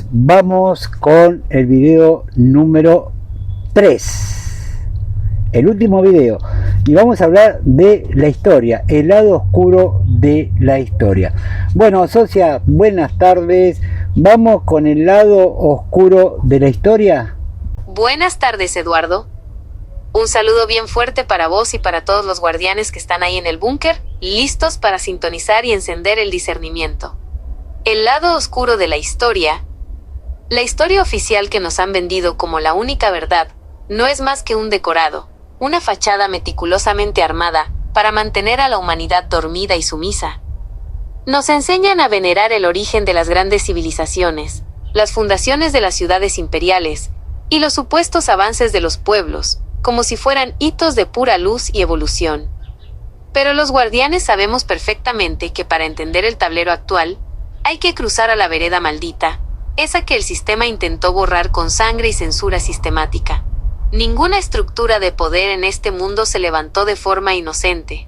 Vamos con el video número 3, el último video, y vamos a hablar de la historia, el lado oscuro de la historia. Bueno, socia, buenas tardes. Vamos con el lado oscuro de la historia. Buenas tardes, Eduardo. Un saludo bien fuerte para vos y para todos los guardianes que están ahí en el búnker, listos para sintonizar y encender el discernimiento. El lado oscuro de la historia oficial que nos han vendido como la única verdad, no es más que un decorado, una fachada meticulosamente armada para mantener a la humanidad dormida y sumisa. Nos enseñan a venerar el origen de las grandes civilizaciones, las fundaciones de las ciudades imperiales y los supuestos avances de los pueblos, como si fueran hitos de pura luz y evolución. Pero los guardianes sabemos perfectamente que para entender el tablero actual, hay que cruzar a la vereda maldita, esa que el sistema intentó borrar con sangre y censura sistemática. Ninguna estructura de poder en este mundo se levantó de forma inocente.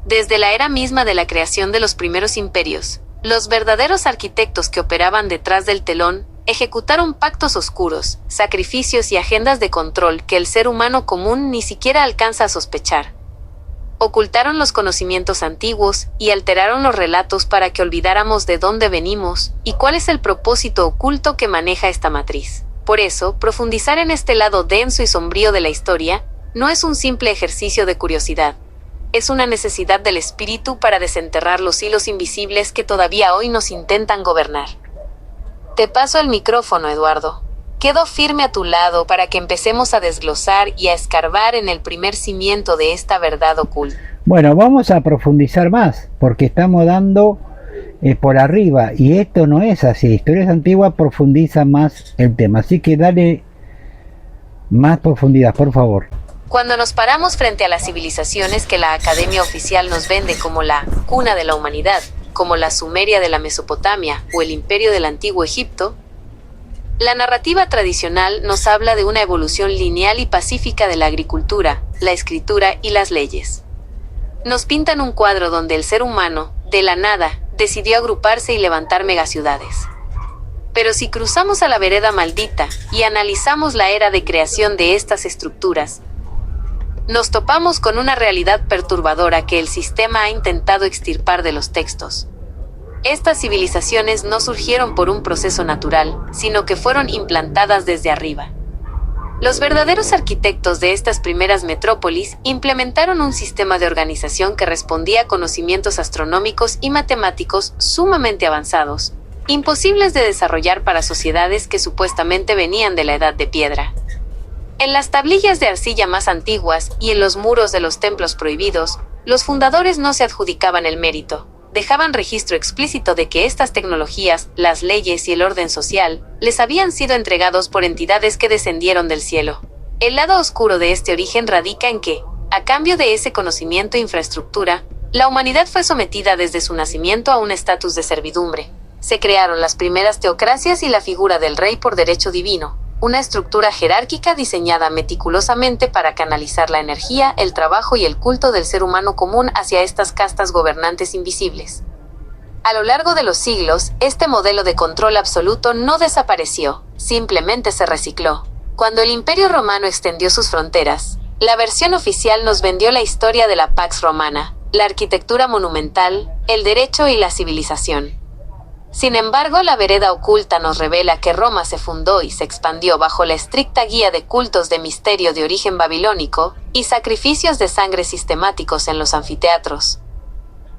Desde la era misma de la creación de los primeros imperios, los verdaderos arquitectos que operaban detrás del telón ejecutaron pactos oscuros, sacrificios y agendas de control que el ser humano común ni siquiera alcanza a sospechar. Ocultaron los conocimientos antiguos y alteraron los relatos para que olvidáramos de dónde venimos y cuál es el propósito oculto que maneja esta matriz. Por eso, profundizar en este lado denso y sombrío de la historia no es un simple ejercicio de curiosidad. Es una necesidad del espíritu para desenterrar los hilos invisibles que todavía hoy nos intentan gobernar. Te paso el micrófono, Eduardo. Quedo firme a tu lado para que empecemos a desglosar y a escarbar en el primer cimiento de esta verdad oculta. Bueno, vamos a profundizar más, porque estamos dando por arriba, y esto no es así. Historias Antiguas profundiza más el tema, así que dale más profundidad, por favor. Cuando nos paramos frente a las civilizaciones que la Academia Oficial nos vende como la cuna de la humanidad, como la Sumeria de la Mesopotamia o el Imperio del Antiguo Egipto, la narrativa tradicional nos habla de una evolución lineal y pacífica de la agricultura, la escritura y las leyes. Nos pintan un cuadro donde el ser humano, de la nada, decidió agruparse y levantar megaciudades. Pero si cruzamos a la vereda maldita y analizamos la era de creación de estas estructuras, nos topamos con una realidad perturbadora que el sistema ha intentado extirpar de los textos. Estas civilizaciones no surgieron por un proceso natural, sino que fueron implantadas desde arriba. Los verdaderos arquitectos de estas primeras metrópolis implementaron un sistema de organización que respondía a conocimientos astronómicos y matemáticos sumamente avanzados, imposibles de desarrollar para sociedades que supuestamente venían de la Edad de Piedra. En las tablillas de arcilla más antiguas y en los muros de los templos prohibidos, los fundadores no se adjudicaban el mérito. Dejaban registro explícito de que estas tecnologías, las leyes y el orden social, les habían sido entregados por entidades que descendieron del cielo. El lado oscuro de este origen radica en que, a cambio de ese conocimiento e infraestructura, la humanidad fue sometida desde su nacimiento a un estatus de servidumbre. Se crearon las primeras teocracias y la figura del rey por derecho divino, una estructura jerárquica diseñada meticulosamente para canalizar la energía, el trabajo y el culto del ser humano común hacia estas castas gobernantes invisibles. A lo largo de los siglos, este modelo de control absoluto no desapareció, simplemente se recicló. Cuando el Imperio Romano extendió sus fronteras, la versión oficial nos vendió la historia de la Pax Romana, la arquitectura monumental, el derecho y la civilización. Sin embargo, la vereda oculta nos revela que Roma se fundó y se expandió bajo la estricta guía de cultos de misterio de origen babilónico y sacrificios de sangre sistemáticos en los anfiteatros,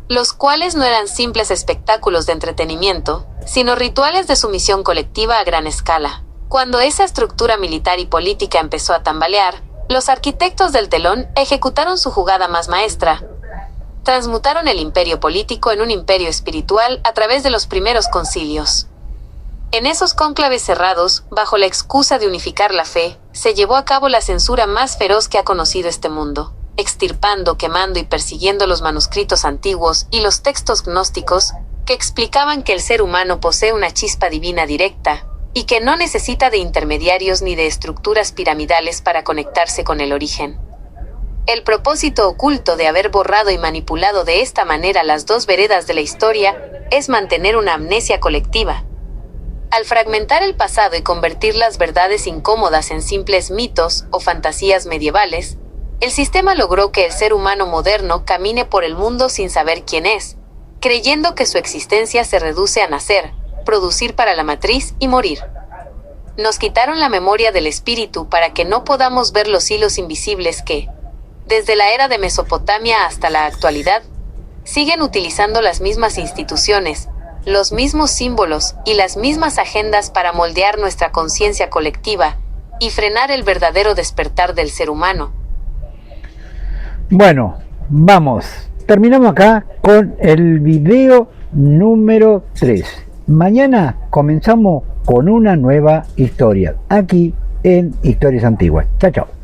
los cuales no eran simples espectáculos de entretenimiento, sino rituales de sumisión colectiva a gran escala. Cuando esa estructura militar y política empezó a tambalear, los arquitectos del telón ejecutaron su jugada más maestra. Transmutaron el imperio político en un imperio espiritual a través de los primeros concilios. En esos cónclaves cerrados, bajo la excusa de unificar la fe, se llevó a cabo la censura más feroz que ha conocido este mundo, extirpando, quemando y persiguiendo los manuscritos antiguos y los textos gnósticos que explicaban que el ser humano posee una chispa divina directa y que no necesita de intermediarios ni de estructuras piramidales para conectarse con el origen. El propósito oculto de haber borrado y manipulado de esta manera las dos veredas de la historia es mantener una amnesia colectiva. Al fragmentar el pasado y convertir las verdades incómodas en simples mitos o fantasías medievales, el sistema logró que el ser humano moderno camine por el mundo sin saber quién es, creyendo que su existencia se reduce a nacer, producir para la matriz y morir. Nos quitaron la memoria del espíritu para que no podamos ver los hilos invisibles que, desde la era de Mesopotamia hasta la actualidad, siguen utilizando las mismas instituciones, los mismos símbolos y las mismas agendas para moldear nuestra conciencia colectiva y frenar el verdadero despertar del ser humano. Bueno, vamos. Terminamos acá con el video número 3. Mañana comenzamos con una nueva historia, aquí en Historias Antiguas. Chao, chao.